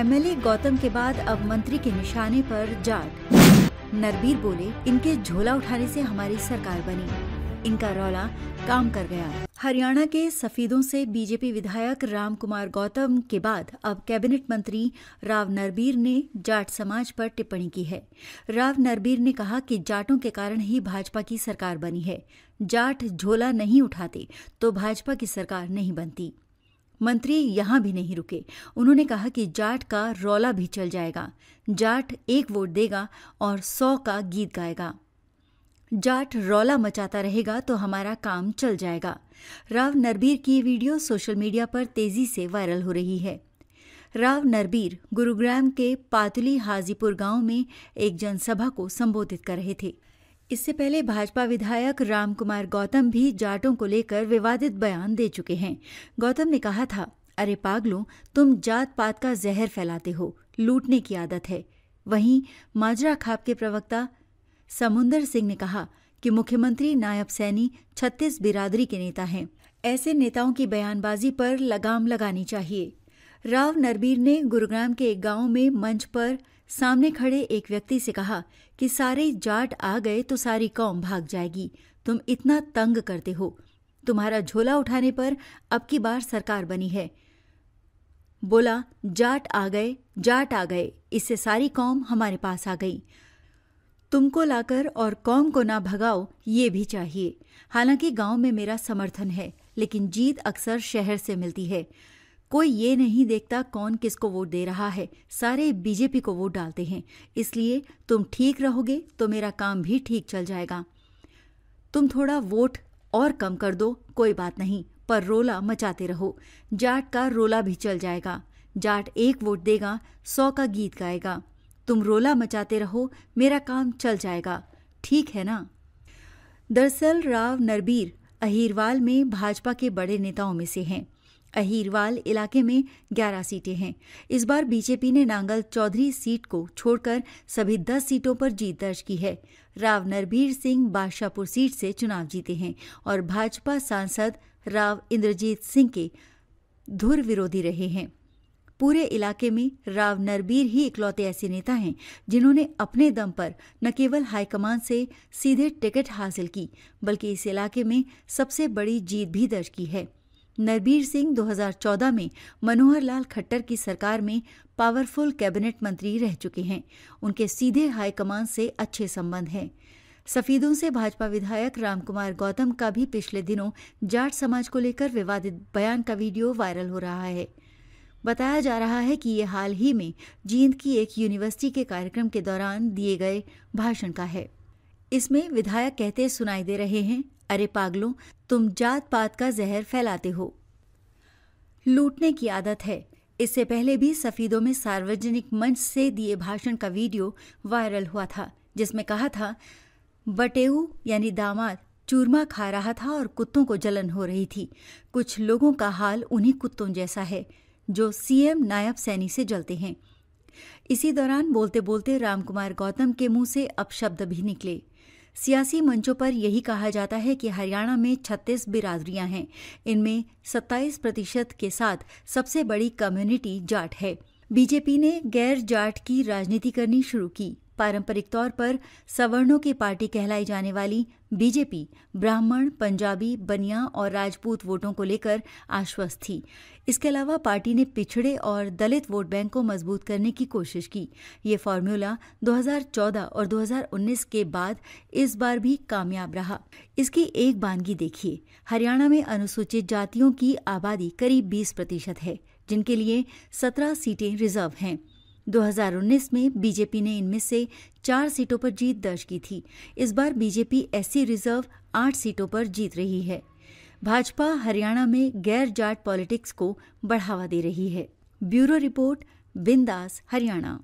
MLA Gautam के बाद अब मंत्री के निशाने पर जाट। नरबीर बोले, इनके झोला उठाने से हमारी सरकार बनी, इनका रौला काम कर गया। हरियाणा के सफीदों से बीजेपी विधायक राम कुमार गौतम के बाद अब कैबिनेट मंत्री राव नरबीर ने जाट समाज पर टिप्पणी की है। राव नरबीर ने कहा कि जाटों के कारण ही भाजपा की सरकार बनी है। जाट झोला नहीं उठाते तो भाजपा की सरकार नहीं बनती। मंत्री यहां भी नहीं रुके। उन्होंने कहा कि जाट का रौला भी चल जाएगा। जाट 1 वोट देगा और 100 का गीत गाएगा। जाट रौला मचाता रहेगा तो हमारा काम चल जाएगा। राव नरबीर की वीडियो सोशल मीडिया पर तेजी से वायरल हो रही है। राव नरबीर गुरुग्राम के पातुली हाजीपुर गांव में एक जनसभा को संबोधित कर रहे थे। इससे पहले भाजपा विधायक राम कुमार गौतम भी जाटों को लेकर विवादित बयान दे चुके हैं। गौतम ने कहा था, अरे पागलों, तुम जात पात का जहर फैलाते हो, लूटने की आदत है। वहीं माजरा खाप के प्रवक्ता समुंदर सिंह ने कहा कि मुख्यमंत्री नायब सैनी 36 बिरादरी के नेता हैं। ऐसे नेताओं की बयानबाजी पर लगाम लगानी चाहिए। राव नरबीर ने गुरुग्राम के एक गांव में मंच पर सामने खड़े एक व्यक्ति से कहा कि सारे जाट आ गए तो सारी कौम भाग जाएगी। तुम इतना तंग करते हो। तुम्हारा झोला उठाने पर अब की बार सरकार बनी है। बोला, जाट आ गए, इससे सारी कौम हमारे पास आ गई। तुमको लाकर और कौम को ना भगाओ, ये भी चाहिए। हालांकि गांव में मेरा समर्थन है, लेकिन जीत अक्सर शहर से मिलती है। कोई ये नहीं देखता कौन किसको वोट दे रहा है, सारे बीजेपी को वोट डालते हैं। इसलिए तुम ठीक रहोगे तो मेरा काम भी ठीक चल जाएगा। तुम थोड़ा वोट और कम कर दो, कोई बात नहीं, पर रोला मचाते रहो। जाट का रोला भी चल जाएगा। जाट 1 वोट देगा, 100 का गीत गाएगा। तुम रोला मचाते रहो, मेरा काम चल जाएगा। ठीक है ना? दरअसल राव नरबीर अहीरवाल में भाजपा के बड़े नेताओं में से हैं। अहीरवाल इलाके में 11 सीटें हैं। इस बार बीजेपी ने नांगल चौधरी सीट को छोड़कर सभी 10 सीटों पर जीत दर्ज की है। राव नरबीर सिंह बादशाहपुर सीट से चुनाव जीते हैं और भाजपा सांसद राव इंद्रजीत सिंह के धुर विरोधी रहे हैं। पूरे इलाके में राव नरबीर ही इकलौते ऐसे नेता हैं जिन्होंने अपने दम पर न केवल हाईकमान से सीधे टिकट हासिल की, बल्कि इस इलाके में सबसे बड़ी जीत भी दर्ज की है। नरबीर सिंह 2014 में मनोहर लाल खट्टर की सरकार में पावरफुल कैबिनेट मंत्री रह चुके हैं। उनके सीधे हाईकमान से अच्छे संबंध हैं। सफीदों से भाजपा विधायक रामकुमार गौतम का भी पिछले दिनों जाट समाज को लेकर विवादित बयान का वीडियो वायरल हो रहा है। बताया जा रहा है कि ये हाल ही में जींद की एक यूनिवर्सिटी के कार्यक्रम के दौरान दिए गए भाषण का है। इसमें विधायक कहते सुनाई दे रहे हैं, अरे पागलों, तुम जात पात का जहर फैलाते हो, लूटने की आदत है। इससे पहले भी सफीदों में सार्वजनिक मंच से दिए भाषण का वीडियो वायरल हुआ था, जिसमें कहा था, बटेऊ यानी दामाद चूरमा खा रहा था और कुत्तों को जलन हो रही थी। कुछ लोगों का हाल उन्हीं कुत्तों जैसा है जो सीएम नायब सैनी से जलते हैं। इसी दौरान बोलते बोलते रामकुमार गौतम के मुंह से अपशब्द भी निकले। सियासी मंचों पर यही कहा जाता है कि हरियाणा में 36 बिरादरियां हैं। इनमें 27% के साथ सबसे बड़ी कम्युनिटी जाट है। बीजेपी ने गैर जाट की राजनीति करनी शुरू की। पारंपरिक तौर पर सवर्णों की पार्टी कहलाई जाने वाली बीजेपी ब्राह्मण, पंजाबी, बनिया और राजपूत वोटों को लेकर आश्वस्त थी। इसके अलावा पार्टी ने पिछड़े और दलित वोट बैंक को मजबूत करने की कोशिश की। ये फॉर्मूला 2014 और 2019 के बाद इस बार भी कामयाब रहा। इसकी एक बानगी देखिए। हरियाणा में अनुसूचित जातियों की आबादी करीब 20% है, जिनके लिए 17 सीटें रिजर्व हैं। 2019 में बीजेपी ने इनमें से 4 सीटों पर जीत दर्ज की थी। इस बार बीजेपी एससी रिजर्व 8 सीटों पर जीत रही है। भाजपा हरियाणा में गैर जाट पॉलिटिक्स को बढ़ावा दे रही है। ब्यूरो रिपोर्ट, बिंदास, हरियाणा।